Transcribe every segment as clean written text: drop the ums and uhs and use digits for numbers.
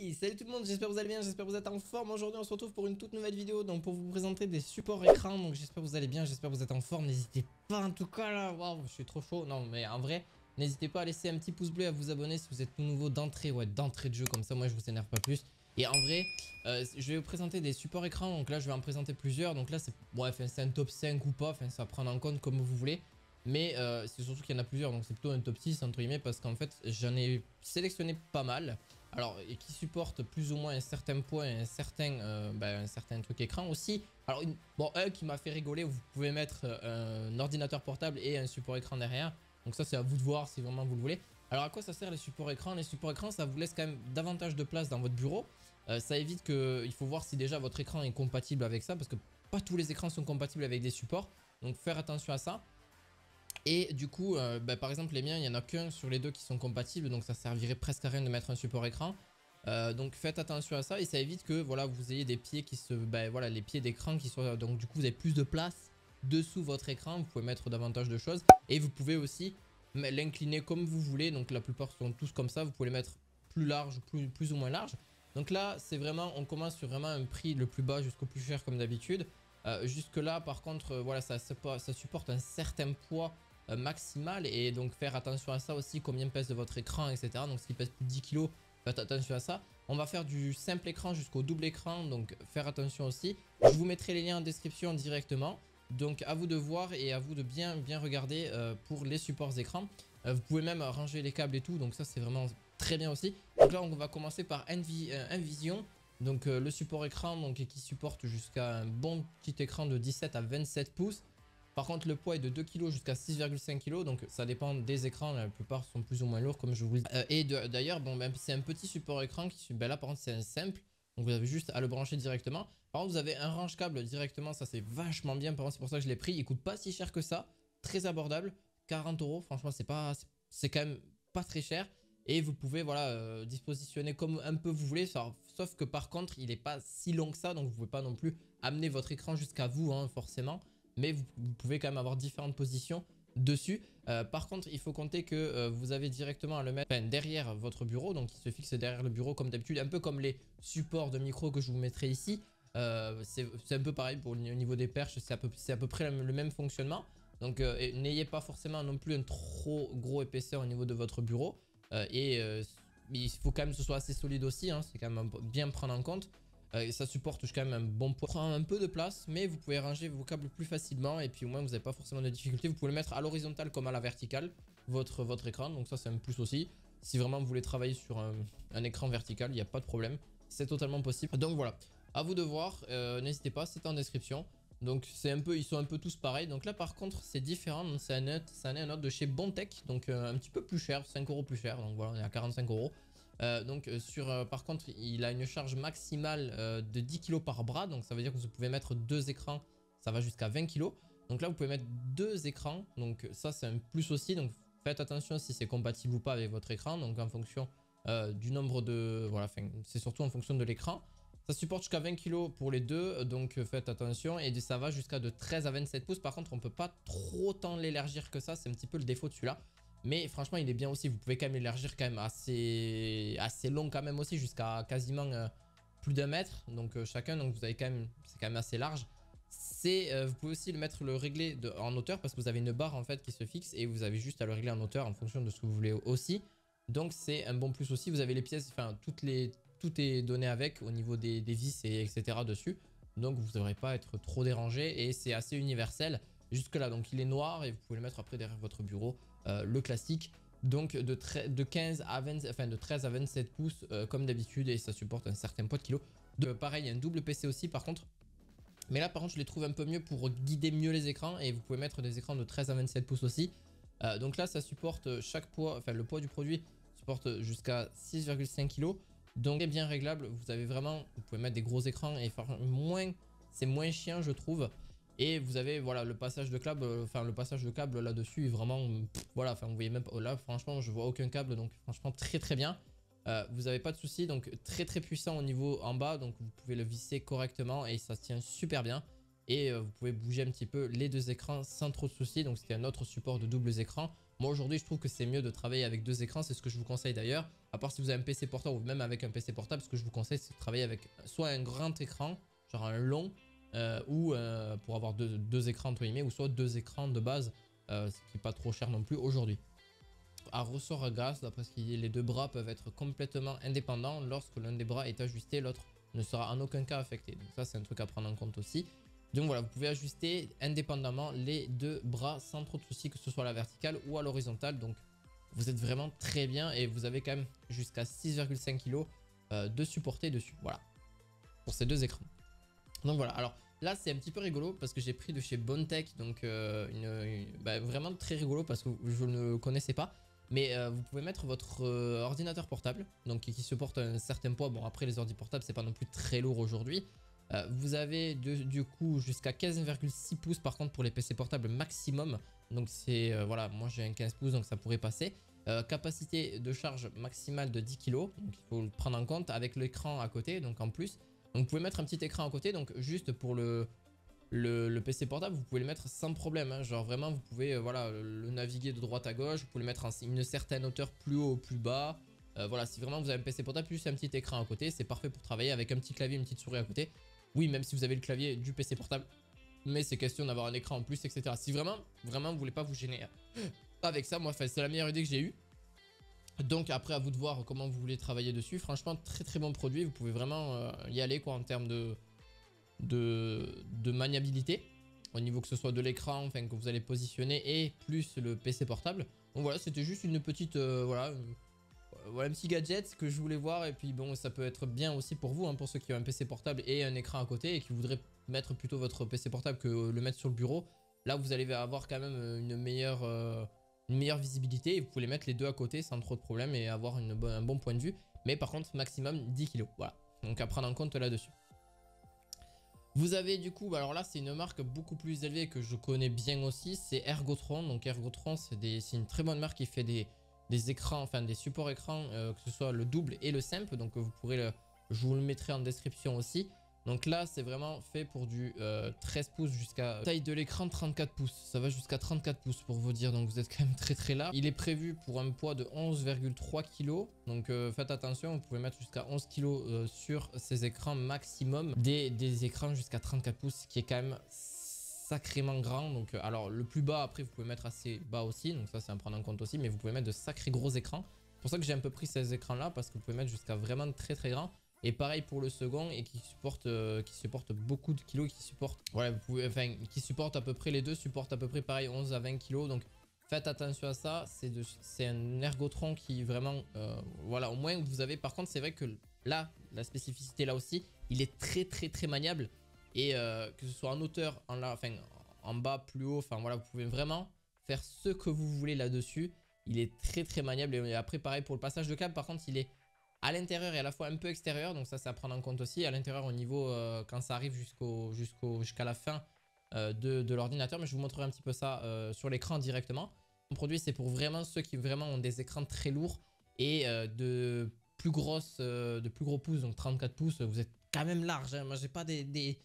Hey, salut tout le monde, j'espère que vous allez bien, j'espère que vous êtes en forme. Aujourd'hui on se retrouve pour une toute nouvelle vidéo, donc pour vous présenter des supports écran. Donc j'espère que vous allez bien, j'espère que vous êtes en forme. N'hésitez pas en tout cas là, waouh, je suis trop chaud. Non mais en vrai, n'hésitez pas à laisser un petit pouce bleu, à vous abonner si vous êtes tout nouveau d'entrée, ouais, d'entrée de jeu, comme ça moi je vous énerve pas plus. Et en vrai, je vais vous présenter des supports écran, donc là je vais en présenter plusieurs. Donc là c'est un top 5 ou pas, ça va prendre en compte comme vous voulez. Mais c'est surtout qu'il y en a plusieurs, donc c'est plutôt un top 6 entre guillemets, parce qu'en fait j'en ai sélectionné pas mal. Alors, et qui supporte plus ou moins un certain point, un certain truc écran aussi. Alors, un qui m'a fait rigoler, vous pouvez mettre un ordinateur portable et un support écran derrière. Donc ça, c'est à vous de voir si vraiment vous le voulez. Alors, à quoi ça sert les supports écran? Les supports écran, ça vous laisse quand même davantage de place dans votre bureau. Ça évite que, il faut voir si déjà votre écran est compatible avec ça, parce que pas tous les écrans sont compatibles avec des supports. Donc, faire attention à ça. Et du coup, par exemple les miens, il n'y en a qu'un sur les deux qui sont compatibles, donc ça servirait presque à rien de mettre un support écran. Donc faites attention à ça et ça évite que voilà, vous ayez des pieds qui se... voilà, les pieds d'écran qui soient... Donc du coup vous avez plus de place dessous votre écran, vous pouvez mettre davantage de choses. Et vous pouvez aussi l'incliner comme vous voulez, donc la plupart sont tous comme ça, vous pouvez les mettre plus large, plus ou moins large. Donc là c'est vraiment, on commence sur vraiment un prix le plus bas jusqu'au plus cher comme d'habitude. Jusque là par contre, voilà, ça supporte un certain poids maximal et donc faire attention à ça aussi, combien pèse de votre écran, etc. Donc s'il pèse plus de 10 kg, faites attention à ça. On va faire du simple écran jusqu'au double écran, donc faire attention aussi. Je vous mettrai les liens en description directement, donc à vous de voir et à vous de bien regarder pour les supports écran. Vous pouvez même ranger les câbles et tout, donc ça c'est vraiment très bien aussi. Donc là on va commencer par Envision. Donc le support écran donc, qui supporte jusqu'à un bon petit écran de 17 à 27 pouces. Par contre le poids est de 2 kg jusqu'à 6,5 kg, donc ça dépend des écrans, la plupart sont plus ou moins lourds comme je vous le dis. Et d'ailleurs bon, c'est un petit support écran qui là par contre c'est un simple, donc vous avez juste à le brancher directement. Par contre vous avez un range câble directement, ça c'est vachement bien, par contre c'est pour ça que je l'ai pris. Il coûte pas si cher que ça, très abordable, 40 €, franchement c'est quand même pas très cher. Et vous pouvez voilà dispositionner comme un peu vous voulez, sauf que par contre il n'est pas si long que ça, donc vous pouvez pas non plus amener votre écran jusqu'à vous hein, forcément. Mais vous pouvez quand même avoir différentes positions dessus. Par contre il faut compter que vous avez directement à le mettre derrière votre bureau, donc il se fixe derrière le bureau comme d'habitude, un peu comme les supports de micro que je vous mettrai ici. C'est un peu pareil pour le niveau des perches, c'est à peu près le même fonctionnement. Donc n'ayez pas forcément non plus un trop gros épaisseur au niveau de votre bureau. Il faut quand même que ce soit assez solide aussi, hein, c'est quand même bien prendre en compte. Et ça supporte quand même un bon poids, prend un peu de place, mais vous pouvez ranger vos câbles plus facilement et puis au moins vous n'avez pas forcément de difficultés. Vous pouvez le mettre à l'horizontale comme à la verticale, votre écran, donc ça c'est un plus aussi. Si vraiment vous voulez travailler sur un écran vertical, il n'y a pas de problème, c'est totalement possible. Donc voilà, à vous de voir, n'hésitez pas, c'est en description. Donc c'est un peu, ils sont un peu tous pareils. Donc là par contre c'est différent, c'est un autre de chez Bontech, donc un petit peu plus cher, 5 € plus cher, donc voilà on est à 45 €. Par contre il a une charge maximale de 10 kg par bras, donc ça veut dire que vous pouvez mettre deux écrans, ça va jusqu'à 20 kg. Donc là vous pouvez mettre deux écrans, donc ça c'est un plus aussi, donc faites attention si c'est compatible ou pas avec votre écran, donc en fonction du nombre de... Voilà, c'est surtout en fonction de l'écran. Ça supporte jusqu'à 20 kg pour les deux, donc faites attention. Et ça va jusqu'à de 13 à 27 pouces. Par contre, on peut pas trop tant l'élargir que ça. C'est un petit peu le défaut de celui-là. Mais franchement, il est bien aussi. Vous pouvez quand même l'élargir quand même assez long quand même aussi, jusqu'à quasiment plus d'1 mètre. Donc chacun, donc vous avez quand même, c'est quand même assez large. Vous pouvez aussi le régler en hauteur parce que vous avez une barre en fait qui se fixe et vous avez juste à le régler en hauteur en fonction de ce que vous voulez aussi. Donc c'est un bon plus aussi. Vous avez les pièces, enfin tout est donné avec au niveau des vis et etc. dessus. Donc vous ne devrez pas être trop dérangé et c'est assez universel jusque là. Donc il est noir et vous pouvez le mettre après derrière votre bureau, le classique. Donc de 15 à 20, enfin de 13 à 27 pouces comme d'habitude et ça supporte un certain poids de kilos. Pareil, il y a un double PC aussi par contre. Mais là par contre je les trouve un peu mieux pour guider mieux les écrans et vous pouvez mettre des écrans de 13 à 27 pouces aussi. Donc là ça supporte chaque poids, enfin le poids du produit supporte jusqu'à 6,5 kg. Donc c'est bien réglable, vous avez vraiment, vous pouvez mettre des gros écrans et c'est moins chiant je trouve. Et vous avez voilà le passage de câble, là-dessus est vraiment, voilà, enfin vous voyez même pas, là franchement je vois aucun câble, donc franchement très bien. Vous n'avez pas de soucis, donc très puissant au niveau en bas, donc vous pouvez le visser correctement et ça se tient super bien. Et vous pouvez bouger un petit peu les deux écrans sans trop de soucis, donc c'était un autre support de doubles écrans. Moi aujourd'hui je trouve que c'est mieux de travailler avec deux écrans, c'est ce que je vous conseille d'ailleurs. À part si vous avez un PC portable ou même avec un PC portable, ce que je vous conseille, c'est de travailler avec soit un grand écran, genre un long, ou pour avoir deux écrans entre guillemets, ou soit deux écrans de base, ce qui n'est pas trop cher non plus aujourd'hui. À ressort à gaz, d'après ce qu'il dit, les deux bras peuvent être complètement indépendants. Lorsque l'un des bras est ajusté, l'autre ne sera en aucun cas affecté. Donc ça, c'est un truc à prendre en compte aussi. Donc voilà, vous pouvez ajuster indépendamment les deux bras sans trop de soucis, que ce soit à la verticale ou à l'horizontale. Donc vous êtes vraiment très bien et vous avez quand même jusqu'à 6,5 kg de supporter dessus. Voilà, pour ces deux écrans. Donc voilà, alors là c'est un petit peu rigolo parce que j'ai pris de chez Bondtech, donc vraiment très rigolo parce que je ne connaissais pas. Mais vous pouvez mettre votre ordinateur portable, donc qui supporte un certain poids. Bon, après les ordi portables c'est pas non plus très lourd aujourd'hui. Vous avez du coup jusqu'à 15,6 pouces par contre pour les PC portables maximum. Donc c'est voilà, moi j'ai un 15 pouces donc ça pourrait passer. Capacité de charge maximale de 10 kg, donc il faut le prendre en compte avec l'écran à côté, donc en plus. Donc vous pouvez mettre un petit écran à côté, donc juste pour le PC portable, vous pouvez le mettre sans problème, hein. Genre vraiment vous pouvez voilà, le naviguer de droite à gauche, vous pouvez le mettre en une certaine hauteur plus haut ou plus bas. Voilà, si vraiment vous avez un PC portable plus un petit écran à côté, c'est parfait pour travailler avec un petit clavier, une petite souris à côté. Oui, même si vous avez le clavier du PC portable, mais c'est question d'avoir un écran en plus, etc. Si vraiment vous voulez pas vous gêner avec ça, moi c'est la meilleure idée que j'ai eue. Donc après à vous de voir comment vous voulez travailler dessus. Franchement très très bon produit, vous pouvez vraiment y aller quoi en termes de maniabilité. Au niveau que ce soit de l'écran, enfin que vous allez positionner et plus le PC portable. Donc voilà, c'était juste une petite voilà un petit gadget que je voulais voir. Et puis bon, ça peut être bien aussi pour vous, hein, pour ceux qui ont un PC portable et un écran à côté et qui voudraient mettre plutôt votre PC portable que le mettre sur le bureau. Là vous allez avoir quand même une meilleure visibilité et vous pouvez les mettre les deux à côté sans trop de problème et avoir un bon point de vue. Mais par contre maximum 10 kg, voilà. Donc à prendre en compte là-dessus. Vous avez du coup, alors là c'est une marque beaucoup plus élevée que je connais bien aussi, c'est Ergotron. Donc Ergotron c'est une très bonne marque qui fait des écrans, enfin des supports écrans, que ce soit le double et le simple. Donc vous pourrez, je vous le mettrai en description aussi. Donc là c'est vraiment fait pour du 13 pouces jusqu'à taille de l'écran 34 pouces. Ça va jusqu'à 34 pouces pour vous dire, donc vous êtes quand même très très large. Il est prévu pour un poids de 11,3 kg. Donc faites attention, vous pouvez mettre jusqu'à 11 kg sur ces écrans maximum. Des écrans jusqu'à 34 pouces, qui est quand même sacrément grand. Donc alors le plus bas après vous pouvez mettre assez bas aussi, donc ça c'est à prendre en compte aussi. Mais vous pouvez mettre de sacrés gros écrans. C'est pour ça que j'ai un peu pris ces écrans là, parce que vous pouvez mettre jusqu'à vraiment très très grand. Et pareil pour le second, et qui supporte beaucoup de kilos, qui supporte, voilà, vous pouvez, enfin, qui supporte à peu près, les deux supportent à peu près pareil 11 à 20 kilos. Donc faites attention à ça, c'est un Ergotron qui vraiment, voilà, au moins vous avez, par contre c'est vrai que là, la spécificité là aussi, il est très très très maniable. Et que ce soit en hauteur, en bas, plus haut, enfin voilà, vous pouvez vraiment faire ce que vous voulez là-dessus. Il est très très maniable. Et après pareil pour le passage de câble, par contre il est à l'intérieur et à la fois un peu extérieur, donc ça c'est à prendre en compte aussi. À l'intérieur au niveau quand ça arrive jusqu'à la fin de l'ordinateur, mais je vous montrerai un petit peu ça sur l'écran directement. Mon produit c'est pour vraiment ceux qui vraiment ont des écrans très lourds et de plus gros pouces, donc 34 pouces. Vous êtes quand même large, hein. Moi j'ai pas si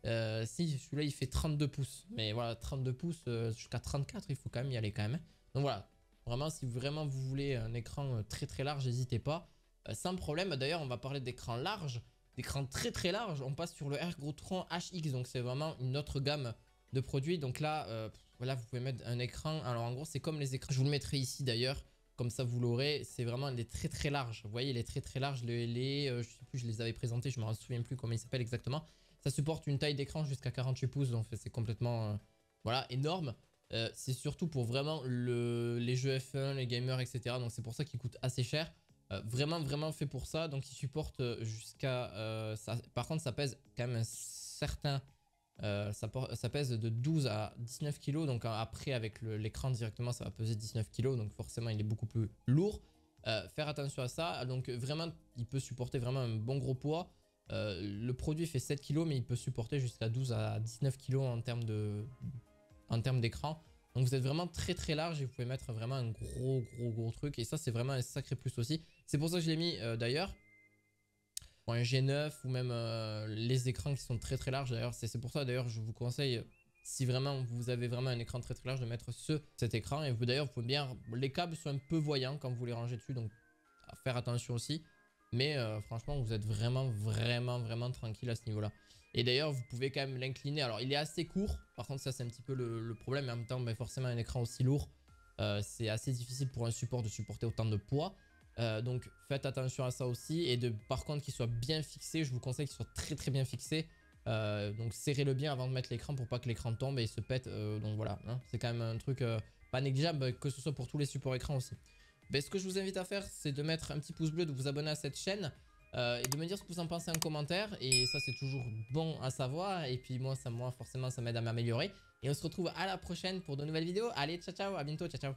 celui-là il fait 32 pouces, mais voilà, 32 pouces jusqu'à 34, il faut quand même y aller quand même. Donc voilà, vraiment si vraiment vous voulez un écran très très large, n'hésitez pas. Sans problème. D'ailleurs on va parler d'écran large, d'écran très très large. On passe sur le Ergotron HX, donc c'est vraiment une autre gamme de produits. Donc là voilà, vous pouvez mettre un écran, alors en gros c'est comme les écrans, je vous le mettrai ici d'ailleurs, comme ça vous l'aurez. C'est vraiment les très très larges, vous voyez, les très très larges, je sais plus, je les avais présentés, je me souviens plus comment ils s'appellent exactement. Ça supporte une taille d'écran jusqu'à 48 pouces, donc c'est complètement voilà, énorme. C'est surtout pour vraiment les jeux F1, les gamers, etc. Donc c'est pour ça qu'il coûte assez cher. Vraiment fait pour ça. Donc il supporte jusqu'à par contre ça pèse quand même un certain ça pèse de 12 à 19 kg. Donc après avec l'écran directement ça va peser 19 kg, donc forcément il est beaucoup plus lourd. Faire attention à ça. Donc vraiment il peut supporter vraiment un bon gros poids. Le produit fait 7 kg, mais il peut supporter jusqu'à 12 à 19 kg en termes d'écran. Donc vous êtes vraiment très très large et vous pouvez mettre vraiment un gros truc. Et ça c'est vraiment un sacré plus aussi. C'est pour ça que je l'ai mis d'ailleurs. Pour un G9 ou même les écrans qui sont très très larges. D'ailleurs c'est pour ça d'ailleurs je vous conseille, si vraiment vous avez vraiment un écran très large, de mettre cet écran. Et d'ailleurs vous pouvez bien, les câbles sont un peu voyants quand vous les rangez dessus. Donc faire attention aussi. Mais franchement, vous êtes vraiment tranquille à ce niveau-là. Et d'ailleurs, vous pouvez quand même l'incliner. Alors, il est assez court. Par contre, ça, c'est un petit peu le problème. Mais en même temps, ben, forcément, un écran aussi lourd, c'est assez difficile pour un support de supporter autant de poids. Donc, faites attention à ça aussi. Et par contre, qu'il soit bien fixé. Je vous conseille qu'il soit très bien fixé. Donc, serrez-le bien avant de mettre l'écran pour pas que l'écran tombe et se pète. Donc, voilà. Hein, c'est quand même un truc pas négligeable, que ce soit pour tous les supports écran aussi. Ben, ce que je vous invite à faire, c'est de mettre un petit pouce bleu, de vous abonner à cette chaîne et de me dire ce que vous en pensez en commentaire. Et ça, c'est toujours bon à savoir. Et puis moi, forcément, ça m'aide à m'améliorer. Et on se retrouve à la prochaine pour de nouvelles vidéos. Allez, ciao, ciao, à bientôt, ciao, ciao.